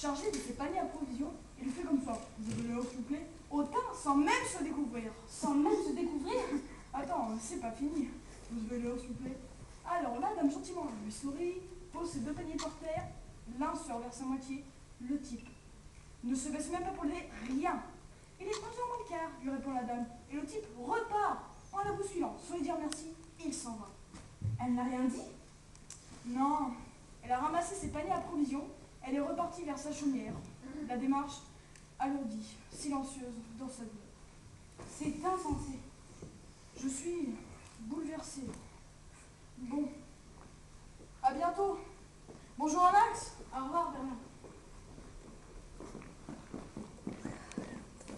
chargé de ses paniers à provisions, il fait comme ça. Vous avez l'heure, s'il vous plaît, au teint, sans même se découvrir. Sans même se découvrir? Attends, c'est pas fini. Vous avez l'heure, s'il vous plaît. Alors, la dame gentiment lui sourit, pose ses 2 paniers par terre, l'un se renverse à moitié. Le type ne se baisse même pas pour les rien. Il est 11h moins le quart, lui répond la dame. Et le type repart en la bousculant. Sans lui dire merci, il s'en va. Elle n'a rien dit? Non, elle a ramassé ses paniers à provisions, elle est repartie vers sa chaumière. La démarche alourdie, silencieuse dans sa douleur. C'est insensé. Je suis bouleversée. Bon, à bientôt. Bonjour Max. Au revoir, Bernard.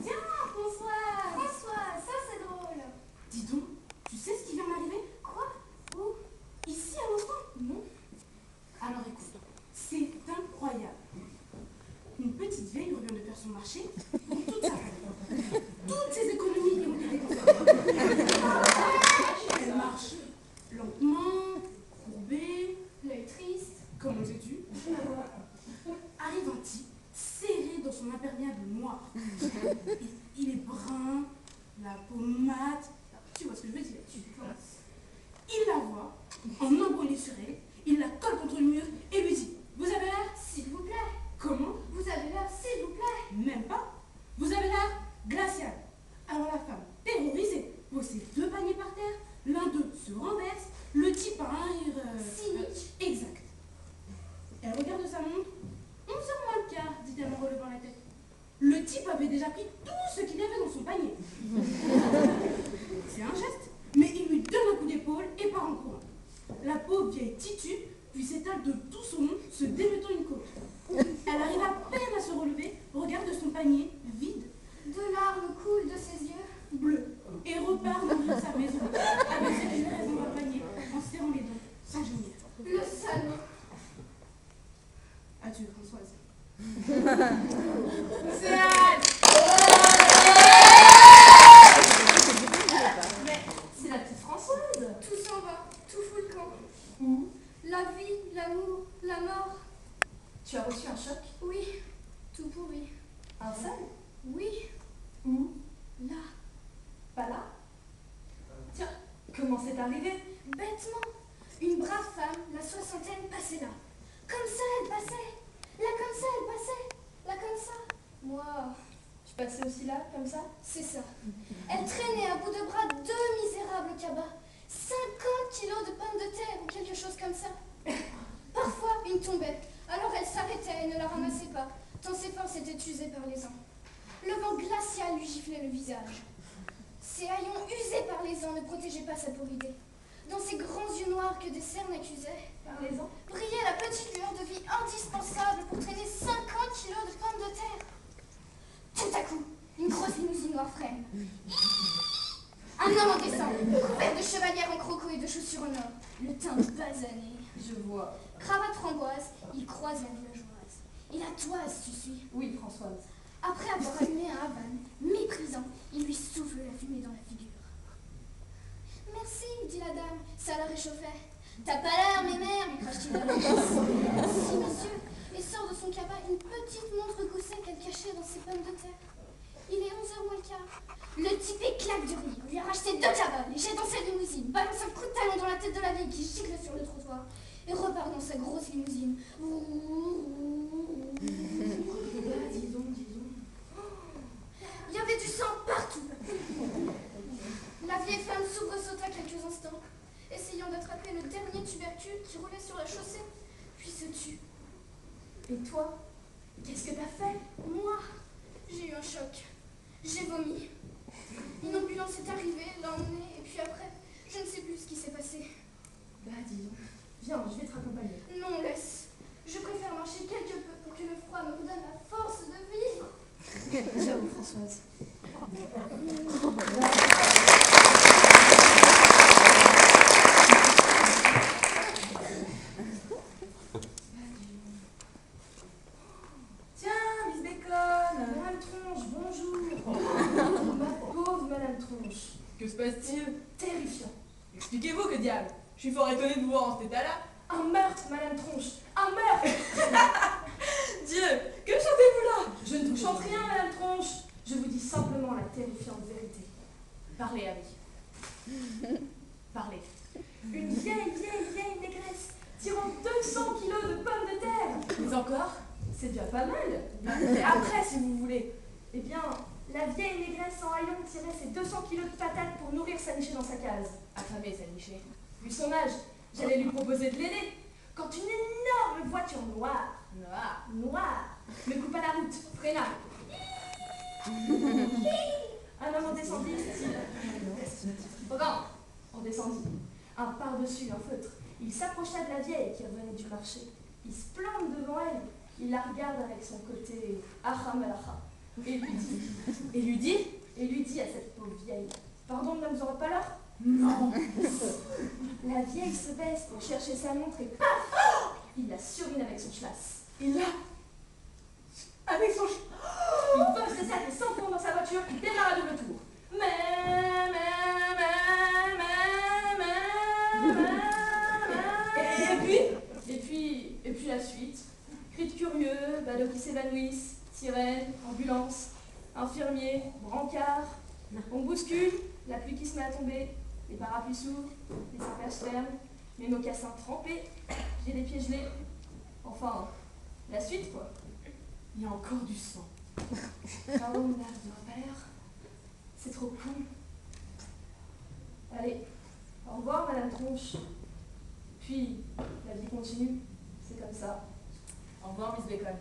Tiens, François! François, ça c'est drôle. Dis donc, tu sais ce qui vient d'arriver? Quoi? Où? Ici à l'instant? Non. Alors écoute, c'est incroyable. Une petite vieille revient de faire son marché pour toute sa famille. Toutes ses économies ont été dépensées. Elle marche lentement, courbée, L'œil triste. comment sais-tu? Arrive un type serré dans son imperméable noir. Il est brun, la peau mate. Tu vois ce que je veux dire? Il la voit, en embrolé sur elle, il la colle contre le mur et lui dit: vous avez l'air? S'il vous plaît. Comment? Vous avez l'air, s'il vous plaît. Même pas. Vous avez l'air glacial. Alors la femme, terrorisée, pose ses 2 paniers par terre, l'un d'eux se renverse, le type a un rire... Cynique. Exact. Elle regarde sa montre. 11h moins le quart, dit-elle en relevant la tête. Le type avait déjà pris tout ce qu'il y avait dans son panier. C'est un geste, mais il lui donne un coup d'épaule et part en courant. La pauvre vieille titube, puis s'étale de tout son long, se démettant une côte. Elle arrive à peine à se relever, regarde son panier vide, De larmes coulent de ses yeux. bleu, et repart dans sa maison avec cette généresse dans un panier, en serrant les dents, sans gémir. Le salaud. Adieu, Françoise. C'est Anne. Mais c'est la petite Françoise. Tout s'en va, tout fout le camp. Où? La vie, l'amour, la mort. Tu as reçu un choc? Oui, tout pourri. Un seul? Oui, Où? là, Pas là? Tiens, comment c'est arrivé? bêtement. Une brave femme, la 60aine, passait là. Comme ça, elle passait. Là, comme ça, elle passait. Là, comme ça. Moi, Tu passais aussi là, comme ça? c'est ça. Elle traînait à bout de bras 2 misérables cabas. 50 kilos de pommes de terre ou quelque chose comme ça. Parfois, une tombait. Alors elle s'arrêtait et ne la ramassait pas, tant ses forces étaient usées par les ans. Le vent glacial lui giflait le visage. Ses haillons usés par les ans ne protégeaient pas sa pauvre idée. Dans ses grands yeux noirs que des cernes accusaient, Parlez-en. brillait la petite lueur de vie indispensable pour traîner 50 kilos de pommes de terre. Tout à coup, une grosse limousine noire freine. Un homme en descend, couvert de chevalière en croco et de chaussures en or, le teint basané. Je vois. Cravate framboise, il croise la villageoise. Et la toise, tu suis. Oui, Françoise. Après avoir allumé un havane, méprisant, il lui souffle la fumée dans la figure. Merci, dit la dame, ça la réchauffait. T'as pas l'air, mémère, lui crache-t-il à la face. Si, monsieur, et sort de son cabas une petite montre gousset qu'elle cachait dans ses pommes de terre. Il est 11h moins le quart. Le type éclate de rire, lui a racheté 2 cabas, les jette dans sa limousine, balance un coup de talon dans la tête de la vieille qui gicle sur le trottoir et repart dans sa grosse limousine. Dis donc, dis donc. Il y avait du sang partout. La vieille femme s'ouvre-sauta quelques instants, essayant d'attraper le dernier tubercule qui roulait sur la chaussée, puis se tut. Et toi? Qu'est-ce que t'as fait? Moi, j'ai eu un choc. J'ai vomi. Une ambulance est arrivée, l'a emmenée, et puis après, je ne sais plus ce qui s'est passé. Bah dis donc. Viens, je vais te raccompagner. Non, laisse. Je préfère marcher quelque peu pour que le froid me redonne la force de vivre. J'avoue, Françoise. Tiens, Miss Bacon. Madame Tronche, bonjour. Ma pauvre Madame Tronche. Que se passe-t-il? Terrifiant. Expliquez-vous, que diable! Je suis fort étonné de vous voir en cet état-là. Un meurtre, Madame Tronche. Un meurtre. Dieu, que encore, c'est déjà pas mal. Et après, si vous voulez. Eh bien, la vieille négresse en haillons tirait ses 200 kilos de patates pour nourrir sa nichée dans sa case. Affamée, sa nichée. Vu son âge, j'allais lui proposer de l'aider. Quand une énorme voiture noire, me coupa la route, freina. Un homme en descendit, Regarde, on descendit. Un par-dessus, un feutre. Il s'approcha de la vieille qui revenait du marché. Il se plante devant elle. Il la regarde avec son côté ahamalacha. Et lui dit à cette pauvre vieille, pardon, madame, vous n'aurez pas l'heure? Non. La vieille se baisse pour chercher sa montre et paf, il la surine avec son schlass. Avec son Il pose ses sacs et s'enfonce dans sa voiture, il démarre à double tour. Et puis la suite. Cris de curieux, badauds qui s'évanouissent, sirène, ambulance, infirmier, brancard. On bouscule, la pluie qui se met à tomber, les parapluies s'ouvrent, les impaires se ferment, mes mocassins trempés, j'ai les pieds gelés. Enfin, la suite quoi. Il y a encore du sang. Oh, merde de père. C'est trop cool. Allez, au revoir, Madame Tronche. Puis, la vie continue. C'est comme ça. Au revoir, Miss Bacon.